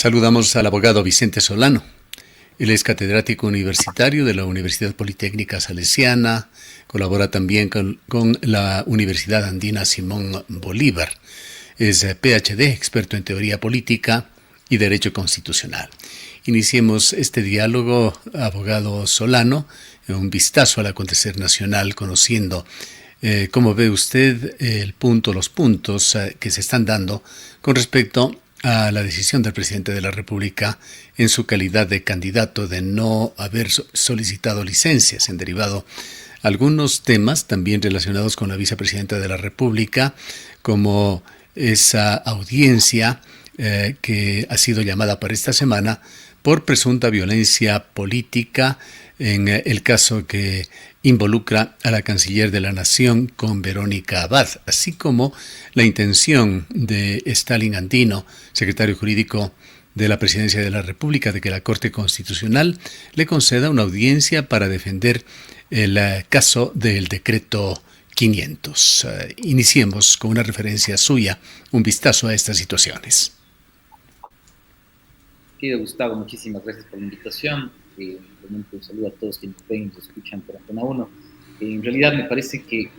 Saludamos al abogado Vicente Solano. Él es catedrático universitario de la Universidad Politécnica Salesiana, colabora también con la Universidad Andina Simón Bolívar. Es PhD, experto en teoría política y derecho constitucional. Iniciemos este diálogo, abogado Solano, un vistazo al acontecer nacional, conociendo cómo ve usted los puntos que se están dando con respecto a la decisión del presidente de la República en su calidad de candidato de no haber solicitado licencias en derivado algunos temas también relacionados con la vicepresidenta de la República, como esa audiencia que ha sido llamada para esta semana por presunta violencia política en el caso que involucra a la canciller de la Nación con Verónica Abad, así como la intención de Stalin Andino, secretario jurídico de la Presidencia de la República, de que la Corte Constitucional le conceda una audiencia para defender el caso del decreto 500. Iniciemos con una referencia suya, un vistazo a estas situaciones. Querido Gustavo, muchísimas gracias por la invitación. Un saludo a todos quienes ven y nos escuchan por Antena 1. En realidad me parece que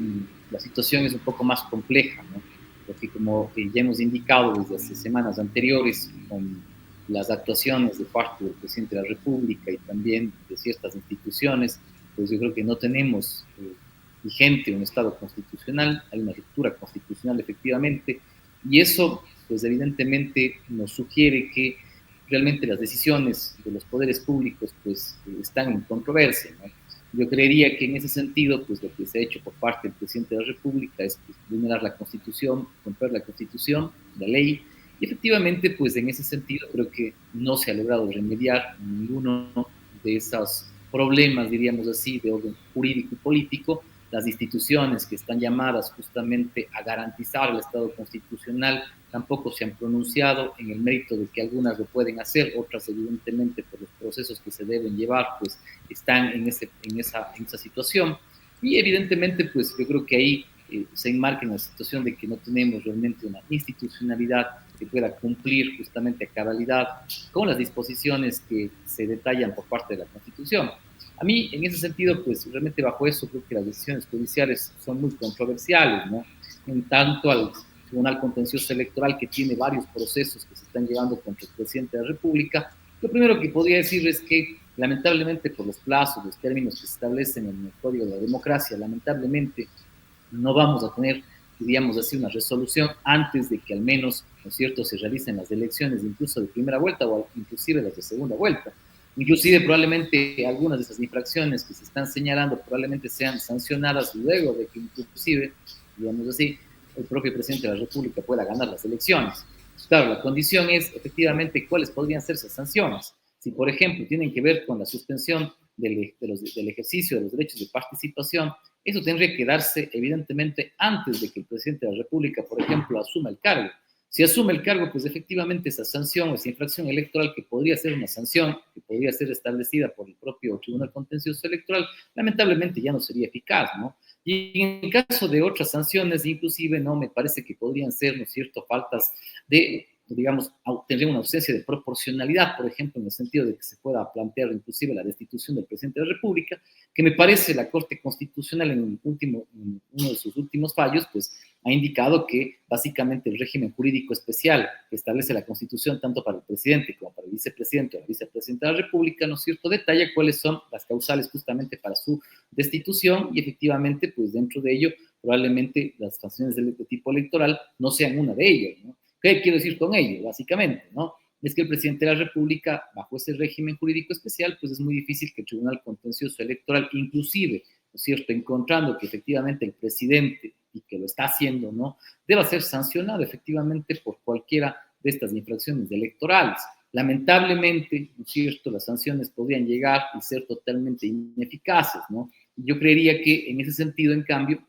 la situación es un poco más compleja, ¿no? Porque como ya hemos indicado desde hace semanas anteriores, con las actuaciones de parte del presidente de la República y también de ciertas instituciones, pues yo creo que no tenemos vigente un Estado constitucional, hay una ruptura constitucional efectivamente, y eso pues evidentemente nos sugiere que realmente las decisiones de los poderes públicos pues están en controversia, ¿no? Yo creería que en ese sentido pues lo que se ha hecho por parte del presidente de la República es pues, vulnerar la Constitución, romper la Constitución, la ley, y efectivamente pues en ese sentido creo que no se ha logrado remediar ninguno de esos problemas, diríamos así, de orden jurídico y político. Las instituciones que están llamadas justamente a garantizar el Estado constitucional tampoco se han pronunciado en el mérito de que algunas lo pueden hacer, otras evidentemente por los procesos que se deben llevar, pues están en esa situación. Y evidentemente, pues yo creo que ahí se enmarca en la situación de que no tenemos realmente una institucionalidad que pueda cumplir justamente a cabalidad con las disposiciones que se detallan por parte de la Constitución. A mí, en ese sentido, pues realmente bajo eso creo que las decisiones judiciales son muy controversiales, ¿no? En tanto al Tribunal Contencioso Electoral, que tiene varios procesos que se están llevando contra el presidente de la República, lo primero que podría decir es que, lamentablemente, por los plazos, los términos que se establecen en el Código de la Democracia, lamentablemente no vamos a tener, diríamos así, una resolución antes de que al menos, ¿no es cierto?, se realicen las elecciones incluso de primera vuelta o inclusive las de segunda vuelta. Inclusive probablemente algunas de esas infracciones que se están señalando probablemente sean sancionadas luego de que inclusive, digamos así, el propio presidente de la República pueda ganar las elecciones. Claro, la condición es efectivamente cuáles podrían ser esas sanciones. Si, por ejemplo, tienen que ver con la suspensión del ejercicio de los derechos de participación, eso tendría que darse evidentemente antes de que el presidente de la República, por ejemplo, asuma el cargo. Si asume el cargo, pues efectivamente esa sanción o esa infracción electoral, que podría ser una sanción, que podría ser establecida por el propio Tribunal Contencioso Electoral, lamentablemente ya no sería eficaz, ¿no? Y en el caso de otras sanciones, inclusive, no me parece que podrían ser, ¿no es cierto?, faltas de, digamos, tendría una ausencia de proporcionalidad, por ejemplo, en el sentido de que se pueda plantear inclusive la destitución del presidente de la República, que me parece la Corte Constitucional en uno de sus últimos fallos, pues ha indicado que básicamente el régimen jurídico especial que establece la Constitución tanto para el presidente como para el vicepresidente o la vicepresidenta de la República, ¿no es cierto?, detalla cuáles son las causales justamente para su destitución y efectivamente, pues dentro de ello, probablemente las sanciones de tipo electoral no sean una de ellas, ¿no? ¿Qué quiero decir con ello? Básicamente, ¿no? Es que el presidente de la República, bajo ese régimen jurídico especial, pues es muy difícil que el Tribunal Contencioso Electoral, inclusive, ¿no es cierto?, encontrando que efectivamente el presidente, y que lo está haciendo, ¿no?, deba ser sancionado efectivamente por cualquiera de estas infracciones electorales. Lamentablemente, ¿no es cierto?, las sanciones podrían llegar y ser totalmente ineficaces, ¿no? Yo creería que en ese sentido, en cambio,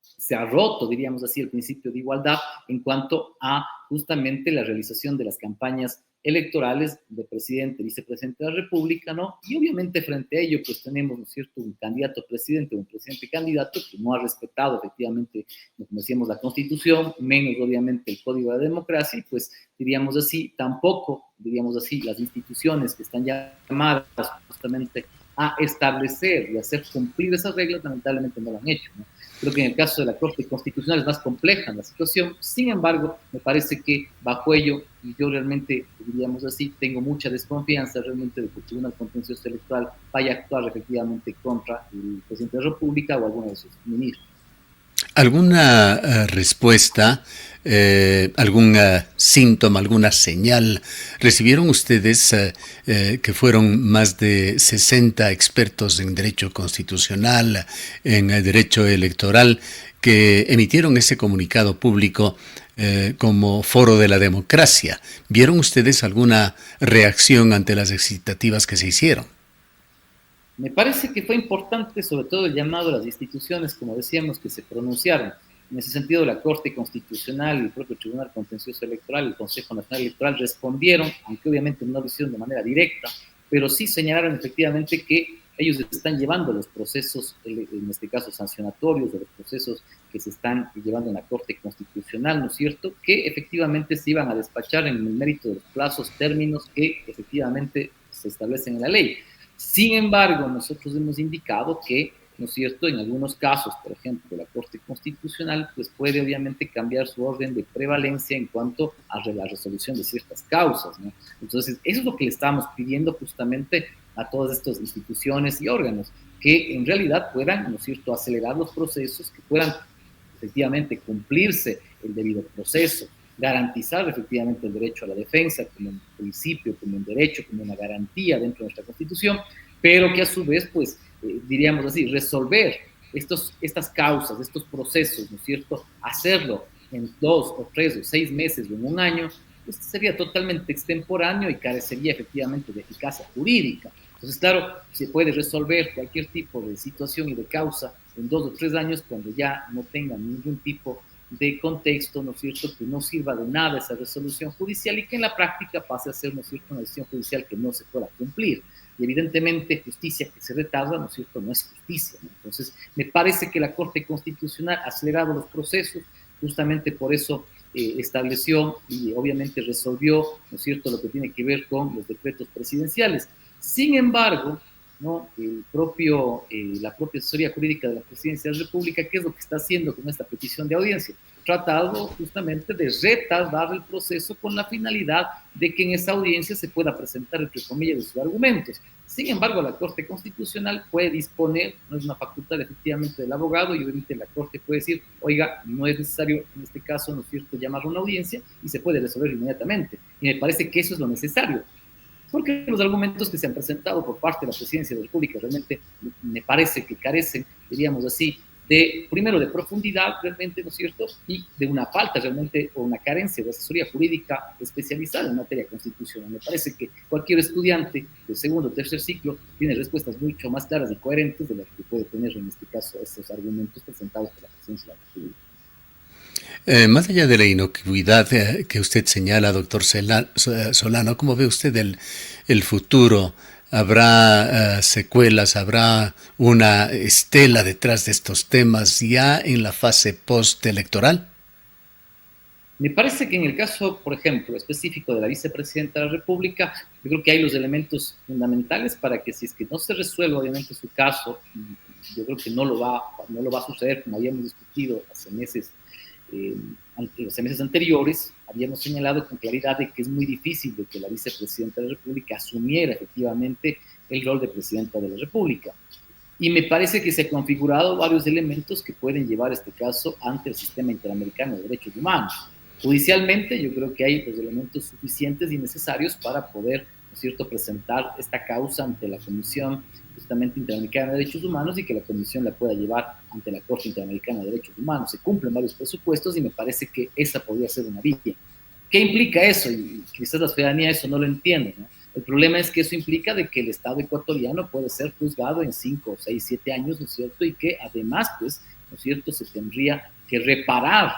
se ha roto, diríamos así, el principio de igualdad en cuanto a justamente la realización de las campañas electorales de presidente, vicepresidente de la República, ¿no? Y obviamente frente a ello, pues tenemos, ¿no es cierto?, un candidato a presidente, un presidente candidato que no ha respetado efectivamente, como decíamos, la Constitución, menos obviamente el Código de Democracia, y pues diríamos así, tampoco, diríamos así, las instituciones que están llamadas justamente a establecer y hacer cumplir esas reglas, lamentablemente no lo han hecho, ¿no? Creo que en el caso de la Corte Constitucional es más compleja la situación. Sin embargo, me parece que bajo ello, y yo realmente, diríamos así, tengo mucha desconfianza realmente de que el Tribunal Contencioso Electoral vaya a actuar efectivamente contra el presidente de la República o alguno de sus ministros. ¿Alguna respuesta, algún síntoma, alguna señal? ¿Recibieron ustedes que fueron más de 60 expertos en derecho constitucional, en derecho electoral, que emitieron ese comunicado público como foro de la democracia? ¿Vieron ustedes alguna reacción ante las expectativas que se hicieron? Me parece que fue importante, sobre todo, el llamado a las instituciones, como decíamos, que se pronunciaron. En ese sentido, la Corte Constitucional y el propio Tribunal Contencioso Electoral, el Consejo Nacional Electoral respondieron, aunque obviamente no lo hicieron de manera directa, pero sí señalaron efectivamente que ellos están llevando los procesos, en este caso sancionatorios, de los procesos que se están llevando en la Corte Constitucional, ¿no es cierto?, que efectivamente se iban a despachar en el mérito de los plazos, términos que efectivamente se establecen en la ley. Sin embargo, nosotros hemos indicado que, ¿no es cierto?, en algunos casos, por ejemplo, la Corte Constitucional, pues puede obviamente cambiar su orden de prevalencia en cuanto a la resolución de ciertas causas, ¿no? Entonces, eso es lo que le estamos pidiendo justamente a todas estas instituciones y órganos, que en realidad puedan, ¿no es cierto?, acelerar los procesos, que puedan efectivamente cumplirse el debido proceso, garantizar efectivamente el derecho a la defensa como un principio, como un derecho, como una garantía dentro de nuestra Constitución, pero que a su vez, pues, diríamos así, resolver estas causas, estos procesos, ¿no es cierto?, hacerlo en 2 o 3 o 6 meses o en un año, pues sería totalmente extemporáneo y carecería efectivamente de eficacia jurídica. Entonces, claro, se puede resolver cualquier tipo de situación y de causa en 2 o 3 años cuando ya no tenga ningún tipo de contexto, ¿no es cierto?, que no sirva de nada esa resolución judicial y que en la práctica pase a ser, ¿no es cierto?, una decisión judicial que no se pueda cumplir. Y evidentemente justicia que se retarda, ¿no es cierto?, no es justicia, ¿no? Entonces, me parece que la Corte Constitucional ha acelerado los procesos, justamente por eso estableció y obviamente resolvió, ¿no es cierto?, lo que tiene que ver con los decretos presidenciales. Sin embargo, ¿no?, la propia asesoría jurídica de la Presidencia de la República, ¿qué es lo que está haciendo con esta petición de audiencia? Tratado justamente de retardar el proceso con la finalidad de que en esa audiencia se pueda presentar, entre comillas, sus argumentos. Sin embargo, la Corte Constitucional puede disponer, no es una facultad efectivamente del abogado, y obviamente la Corte puede decir, oiga, no es necesario en este caso, ¿no es cierto?, llamar a una audiencia y se puede resolver inmediatamente. Y me parece que eso es lo necesario, porque los argumentos que se han presentado por parte de la Presidencia de la República realmente me parece que carecen, diríamos así, primero de profundidad realmente, ¿no es cierto?, y de una falta realmente o una carencia de asesoría jurídica especializada en materia constitucional. Me parece que cualquier estudiante de segundo o tercer ciclo tiene respuestas mucho más claras y coherentes de las que puede tener en este caso estos argumentos presentados por la Presidencia de la República. Más allá de la inocuidad que usted señala, doctor Solano, ¿cómo ve usted el futuro? ¿Habrá secuelas? ¿Habrá una estela detrás de estos temas ya en la fase postelectoral? Me parece que en el caso, por ejemplo, específico de la vicepresidenta de la República, yo creo que hay los elementos fundamentales para que, si es que no se resuelve obviamente su caso, yo creo que no lo va a suceder, como habíamos discutido eh, hace meses anteriores, habíamos señalado con claridad de que es muy difícil de que la vicepresidenta de la República asumiera efectivamente el rol de presidenta de la República. Y me parece que se han configurado varios elementos que pueden llevar este caso ante el sistema interamericano de derechos humanos. Judicialmente, yo creo que hay los elementos suficientes y necesarios para poder, ¿no es cierto?, presentar esta causa ante la Comisión justamente Interamericana de Derechos Humanos y que la Comisión la pueda llevar ante la Corte Interamericana de Derechos Humanos. Se cumplen varios presupuestos y me parece que esa podría ser una vía. ¿Qué implica eso? Y quizás la ciudadanía eso no lo entiende, ¿no? El problema es que eso implica de que el Estado ecuatoriano puede ser juzgado en 5, 6, 7 años, ¿no es cierto? Y que además, pues, ¿no es cierto?, se tendría que reparar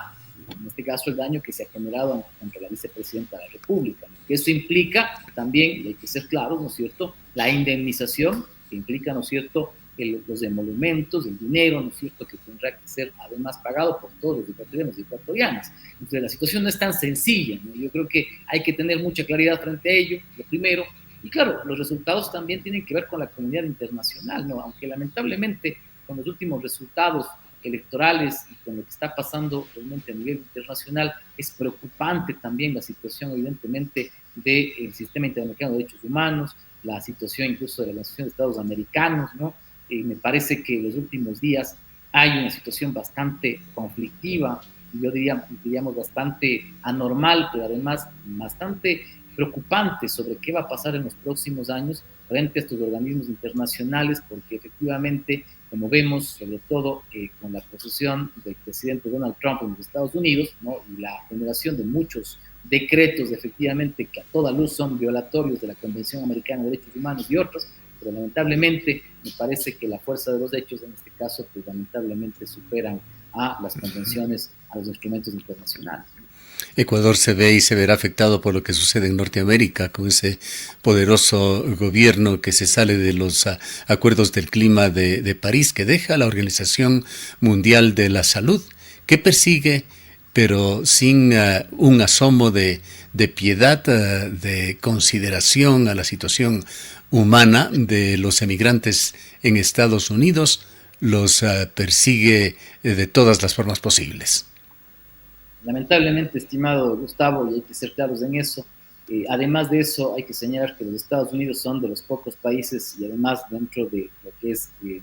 en este caso el daño que se ha generado contra la vicepresidenta de la República, ¿no? Que eso implica también, y hay que ser claros, ¿no es cierto?, la indemnización, que implica, ¿no es cierto?, los emolumentos, el dinero, ¿no es cierto?, que tendrá que ser además pagado por todos los ecuatorianos y ecuatorianas. Entonces la situación no es tan sencilla, ¿no? Yo creo que hay que tener mucha claridad frente a ello, lo primero, y claro, los resultados también tienen que ver con la comunidad internacional, ¿no? Aunque lamentablemente con los últimos resultados electorales y con lo que está pasando realmente a nivel internacional, es preocupante también la situación, evidentemente, del sistema interamericano de derechos humanos, la situación incluso de la Organización de Estados Americanos, ¿no? Me parece que en los últimos días hay una situación bastante conflictiva, y yo diríamos bastante anormal, pero además bastante preocupante sobre qué va a pasar en los próximos años frente a estos organismos internacionales, porque efectivamente, como vemos, sobre todo con la posesión del presidente Donald Trump en los Estados Unidos, ¿no?, y la generación de muchos decretos, efectivamente, que a toda luz son violatorios de la Convención Americana de Derechos Humanos y otros, pero lamentablemente me parece que la fuerza de los hechos en este caso, pues lamentablemente superan a las convenciones, a los instrumentos internacionales. Ecuador se ve y se verá afectado por lo que sucede en Norteamérica, con ese poderoso gobierno que se sale de los acuerdos del clima de París, que deja a la Organización Mundial de la Salud, que persigue, pero sin un asomo de piedad, de consideración a la situación humana de los emigrantes en Estados Unidos, los persigue de todas las formas posibles. Lamentablemente, estimado Gustavo, y hay que ser claros en eso, además de eso hay que señalar que los Estados Unidos son de los pocos países, y además dentro de lo que es, en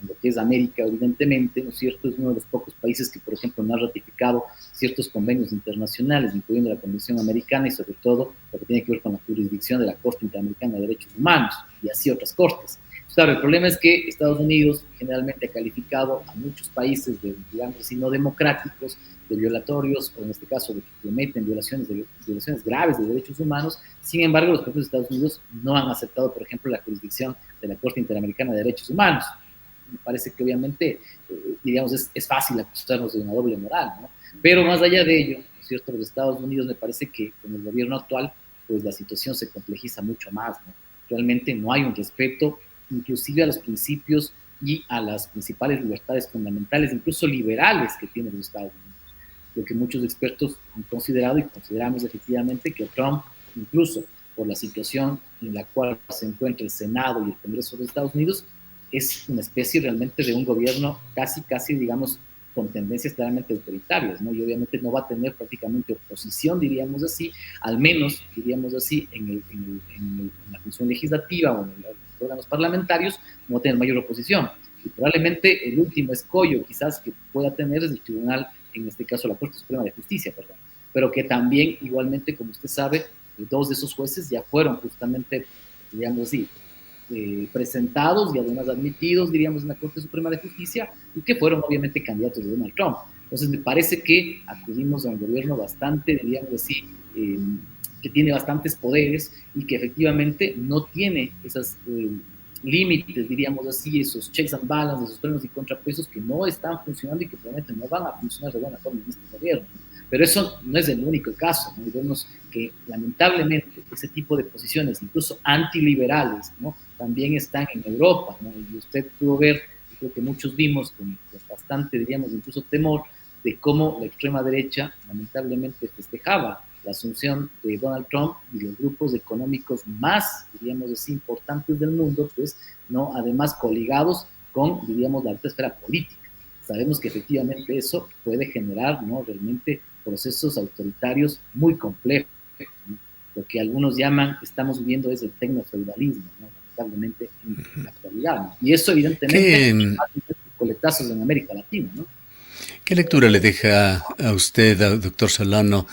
lo que es América, evidentemente, ¿no es cierto?, es uno de los pocos países que, por ejemplo, no ha ratificado ciertos convenios internacionales, incluyendo la Convención Americana y sobre todo lo que tiene que ver con la jurisdicción de la Corte Interamericana de Derechos Humanos y así otras cortes. Claro, el problema es que Estados Unidos generalmente ha calificado a muchos países de, digamos así, no democráticos, de violatorios, o en este caso de que cometen violaciones graves de derechos humanos. Sin embargo, los propios Estados Unidos no han aceptado, por ejemplo, la jurisdicción de la Corte Interamericana de Derechos Humanos. Me parece que obviamente, digamos, es fácil acusarnos de una doble moral, ¿no? Pero más allá de ello, ¿no es cierto?, los Estados Unidos, me parece que con el gobierno actual, pues la situación se complejiza mucho más, ¿no? Realmente no hay un respeto inclusive a los principios y a las principales libertades fundamentales, incluso liberales, que tienen los Estados Unidos. Lo que muchos expertos han considerado y consideramos efectivamente que Trump, incluso por la situación en la cual se encuentra el Senado y el Congreso de Estados Unidos, es una especie realmente de un gobierno casi, digamos, con tendencias claramente autoritarias, ¿no? Y obviamente no va a tener prácticamente oposición, diríamos así, al menos, diríamos así, en la función legislativa o en los órganos parlamentarios, no va a tener mayor oposición. Y probablemente el último escollo quizás que pueda tener es el tribunal, en este caso la Corte Suprema de Justicia, perdón, pero que también, igualmente, como usted sabe, dos de esos jueces ya fueron justamente, digamos así, presentados y además admitidos, diríamos, en la Corte Suprema de Justicia, y que fueron obviamente candidatos de Donald Trump. Entonces me parece que acudimos a un gobierno bastante, diríamos así, que tiene bastantes poderes y que efectivamente no tiene esos límites, diríamos así, esos checks and balances, esos premios y contrapesos que no están funcionando y que probablemente no van a funcionar de buena forma en este gobierno. Pero eso no es el único caso, ¿no? Y vemos que lamentablemente ese tipo de posiciones, incluso antiliberales, ¿no?, también están en Europa, ¿no? Y usted pudo ver, creo que muchos vimos con bastante, diríamos, incluso temor, de cómo la extrema derecha lamentablemente festejaba la asunción de Donald Trump y los grupos económicos más, diríamos así, importantes del mundo, pues, ¿no?, además coligados con, diríamos, la alta esfera política. Sabemos que efectivamente eso puede generar, ¿no?, realmente procesos autoritarios muy complejos, ¿no? Lo que algunos llaman, estamos viviendo es el tecnofeudalismo, ¿no?, lamentablemente en la actualidad, ¿no? Y eso evidentemente hace coletazos en América Latina, ¿no? ¿Qué lectura le deja a usted, doctor Solano,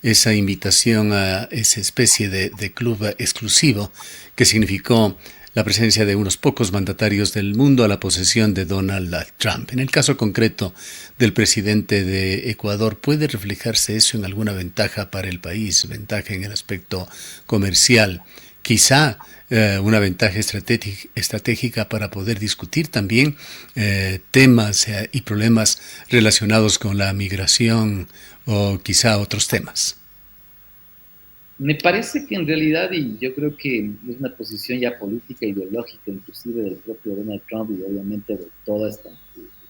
esa invitación a esa especie de club exclusivo que significó la presencia de unos pocos mandatarios del mundo a la posesión de Donald Trump? En el caso concreto del presidente de Ecuador, ¿puede reflejarse eso en alguna ventaja para el país, ventaja en el aspecto comercial, quizá una ventaja estratégica para poder discutir también temas y problemas relacionados con la migración o quizá otros temas. Me parece que en realidad, y yo creo que es una posición ya política, ideológica, inclusive del propio Donald Trump y obviamente de todos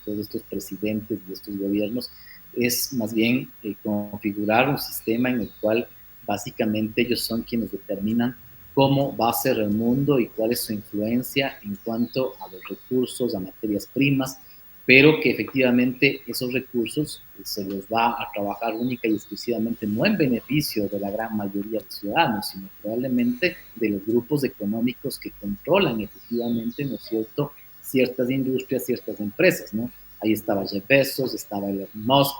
estos presidentes y estos gobiernos, es más bien configurar un sistema en el cual básicamente ellos son quienes determinan cómo va a ser el mundo y cuál es su influencia en cuanto a los recursos, a materias primas, pero que efectivamente esos recursos se los va a trabajar única y exclusivamente no en beneficio de la gran mayoría de ciudadanos, sino probablemente de los grupos económicos que controlan efectivamente, ¿no es cierto?, ciertas industrias, ciertas empresas, ¿no? Ahí estaba Jeff Bezos, estaba Elon Musk,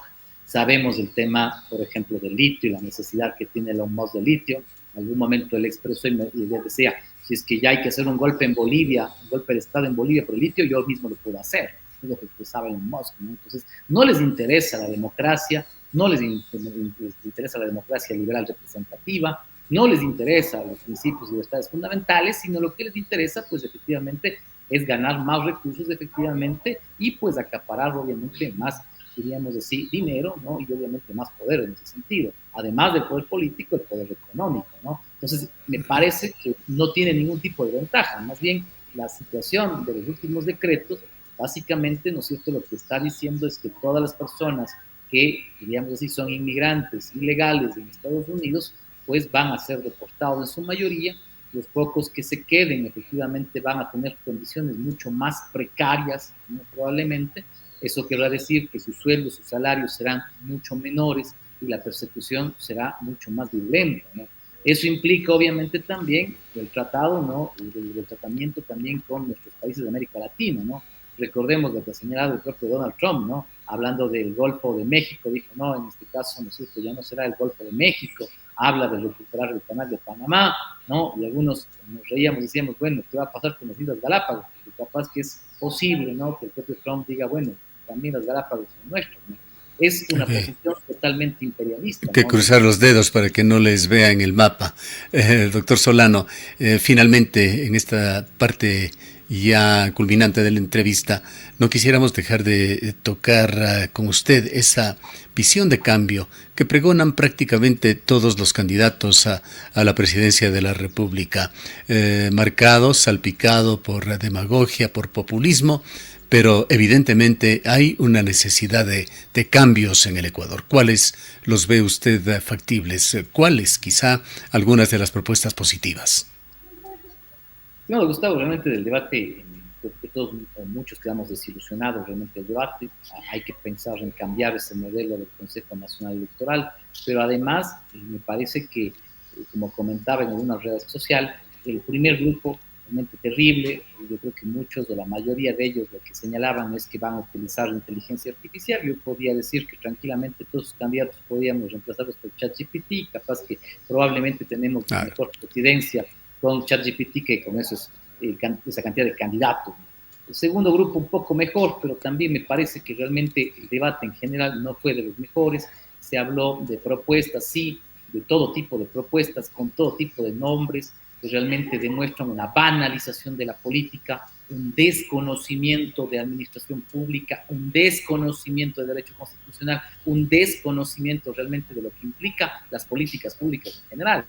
sabemos el tema, por ejemplo, del litio y la necesidad que tiene Elon Musk de litio. En algún momento él expresó y decía, si es que ya hay que hacer un golpe en Bolivia, un golpe de Estado en Bolivia por el litio, yo mismo lo puedo hacer. Es lo que expresaba Elon Musk, ¿no? Entonces, no les interesa la democracia, no les interesa la democracia liberal representativa, no les interesa los principios y libertades fundamentales, sino lo que les interesa, pues efectivamente, es ganar más recursos, efectivamente, y pues acaparar, obviamente, más, diríamos así, dinero, ¿no? Y obviamente más poder en ese sentido. Además del poder político, el poder económico, ¿no? Entonces, me parece que no tiene ningún tipo de ventaja, más bien la situación de los últimos decretos básicamente, ¿no es cierto?, lo que está diciendo es que todas las personas que, diríamos así, son inmigrantes ilegales en Estados Unidos, pues van a ser deportados en su mayoría. Los pocos que se queden efectivamente van a tener condiciones mucho más precarias, ¿no?, probablemente. Eso querrá decir que sus sueldos, sus salarios serán mucho menores y la persecución será mucho más violenta, ¿no? Eso implica obviamente también el tratado, ¿no?, el tratamiento también con nuestros países de América Latina, ¿no? Recordemos lo que ha señalado el propio Donald Trump, ¿no? Hablando del Golfo de México, dijo, no, en este caso, ¿no es cierto?, ya no será el Golfo de México, habla de recuperar el canal de Panamá, ¿no? Y algunos nos reíamos y decíamos, bueno, ¿qué va a pasar con las Islas Galápagos? Porque capaz que es posible, ¿no?, que el propio Trump diga, bueno, también las Galápagos son nuestras, ¿no? Es una Okay. posición totalmente imperialista, Que ¿no? cruzar los dedos para que no les vea en el mapa. Doctor Solano, finalmente en esta parte ya culminante de la entrevista, no quisiéramos dejar de tocar con usted esa visión de cambio que pregonan prácticamente todos los candidatos a la presidencia de la República, marcado, salpicado por demagogia, por populismo, pero evidentemente hay una necesidad de cambios en el Ecuador. ¿Cuáles los ve usted factibles? ¿Cuáles quizá algunas de las propuestas positivas? No, Gustavo, realmente del debate, creo que todos o muchos quedamos desilusionados realmente del debate. Hay que pensar en cambiar ese modelo del Consejo Nacional Electoral, pero además me parece que, como comentaba en algunas redes sociales, el primer grupo, realmente terrible, yo creo que muchos de la mayoría de ellos lo que señalaban es que van a utilizar la inteligencia artificial. Yo podría decir que tranquilamente todos los candidatos podríamos reemplazarlos por ChatGPT, capaz que probablemente tenemos una Claro. mejor presidencia con ChatGPT que con esos, esa cantidad de candidatos. El segundo grupo un poco mejor, pero también me parece que realmente el debate en general no fue de los mejores. Se habló de propuestas, sí, de todo tipo de propuestas, con todo tipo de nombres, que realmente demuestran una banalización de la política, un desconocimiento de administración pública, un desconocimiento de derecho constitucional, un desconocimiento realmente de lo que implica las políticas públicas en general.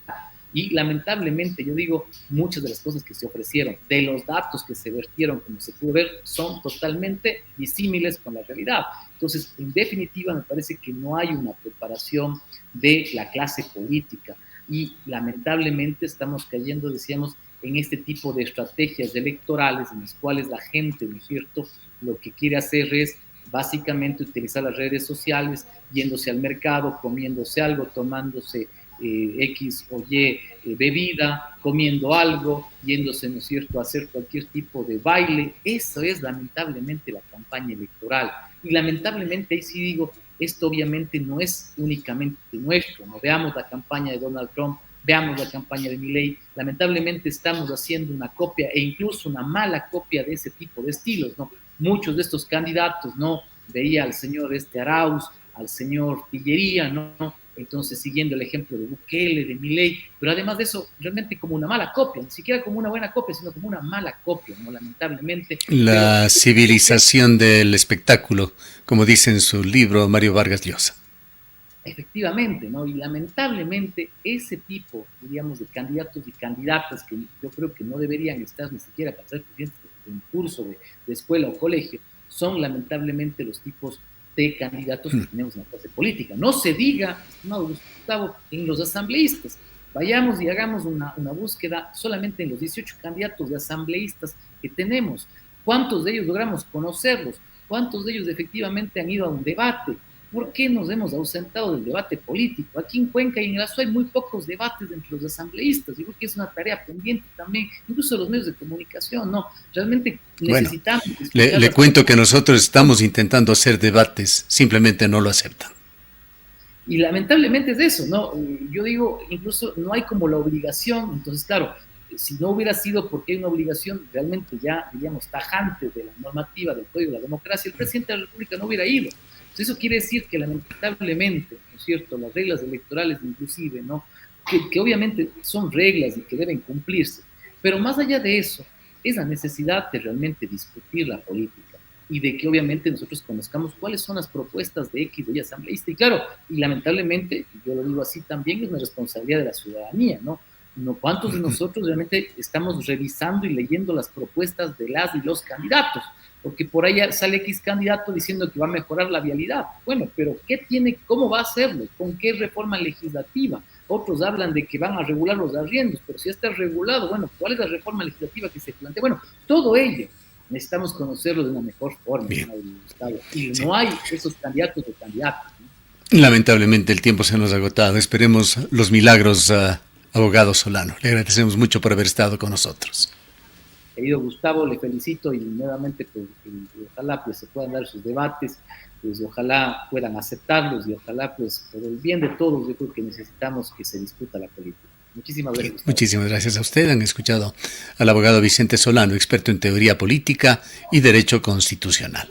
Y lamentablemente, yo digo, muchas de las cosas que se ofrecieron, de los datos que se vertieron, como se pudo ver, son totalmente disímiles con la realidad. Entonces, en definitiva, me parece que no hay una preparación de la clase política y lamentablemente estamos cayendo, decíamos, en este tipo de estrategias electorales en las cuales la gente, ¿no es cierto?, lo que quiere hacer es básicamente utilizar las redes sociales, yéndose al mercado, comiéndose algo, tomándose X o Y bebida, comiendo algo, yéndose, ¿no es cierto?, a hacer cualquier tipo de baile. Eso es lamentablemente la campaña electoral. Y lamentablemente, ahí sí digo, esto obviamente no es únicamente nuestro, ¿no? Veamos la campaña de Donald Trump, veamos la campaña de Milei, lamentablemente estamos haciendo una copia e incluso una mala copia de ese tipo de estilos, ¿no? Muchos de estos candidatos, ¿no? Veía al señor Arauz, al señor Tillería, ¿no?, entonces siguiendo el ejemplo de Bukele, de Milei, pero además de eso, realmente como una mala copia, ni siquiera como una buena copia, sino como una mala copia, ¿no? Lamentablemente. Pero La civilización del espectáculo, como dice en su libro Mario Vargas Llosa. efectivamente, ¿no? Y lamentablemente ese tipo, diríamos, de candidatos y candidatas que yo creo que no deberían estar ni siquiera para ser presidentes de un curso de escuela o colegio, son lamentablemente los tipos de candidatos que tenemos en la clase política. No se diga, estimado Gustavo, en los asambleístas. Vayamos y hagamos una búsqueda solamente en los 18 candidatos de asambleístas que tenemos. ¿Cuántos de ellos logramos conocerlos? ¿Cuántos de ellos efectivamente han ido a un debate? ¿Por qué nos hemos ausentado del debate político? Aquí en Cuenca y en el Azuay hay muy pocos debates entre los asambleístas. Yo creo que es una tarea pendiente también, incluso de los medios de comunicación, ¿no? Realmente necesitamos... Bueno, le cuento que nosotros estamos intentando hacer debates, simplemente no lo aceptan. Y lamentablemente es eso, ¿no? Yo digo, incluso no hay como la obligación, entonces, claro, si no hubiera sido porque hay una obligación realmente ya, diríamos, tajante de la normativa del Código de la Democracia, el presidente de la República no hubiera ido. Entonces, eso quiere decir que lamentablemente, ¿no es cierto?, las reglas electorales inclusive, ¿no?, que obviamente son reglas y que deben cumplirse, pero más allá de eso, es la necesidad de realmente discutir la política y de que obviamente nosotros conozcamos cuáles son las propuestas de X o Y asambleísta. Y claro, y lamentablemente, yo lo digo así también, es una responsabilidad de la ciudadanía, ¿no? No, ¿cuántos de nosotros realmente estamos revisando y leyendo las propuestas de las y los candidatos? Porque por ahí sale X candidato diciendo que va a mejorar la vialidad. Bueno, pero ¿qué tiene, cómo va a hacerlo? ¿Con qué reforma legislativa? Otros hablan de que van a regular los arriendos, pero si ya está regulado, bueno, ¿cuál es la reforma legislativa que se plantea? Bueno, todo ello necesitamos conocerlo de una mejor forma, ¿no, Gustavo? Y no hay esos candidatos o candidatos, ¿no? Lamentablemente el tiempo se nos ha agotado. Esperemos los milagros, abogado Solano. Le agradecemos mucho por haber estado con nosotros. Querido Gustavo, le felicito y nuevamente pues, ojalá pues, se puedan dar sus debates, pues ojalá puedan aceptarlos y ojalá pues por el bien de todos yo creo que necesitamos que se discuta la política. Muchísimas gracias. Gustavo. Muchísimas gracias a usted. Han escuchado al abogado Vicente Solano, experto en teoría política y derecho constitucional.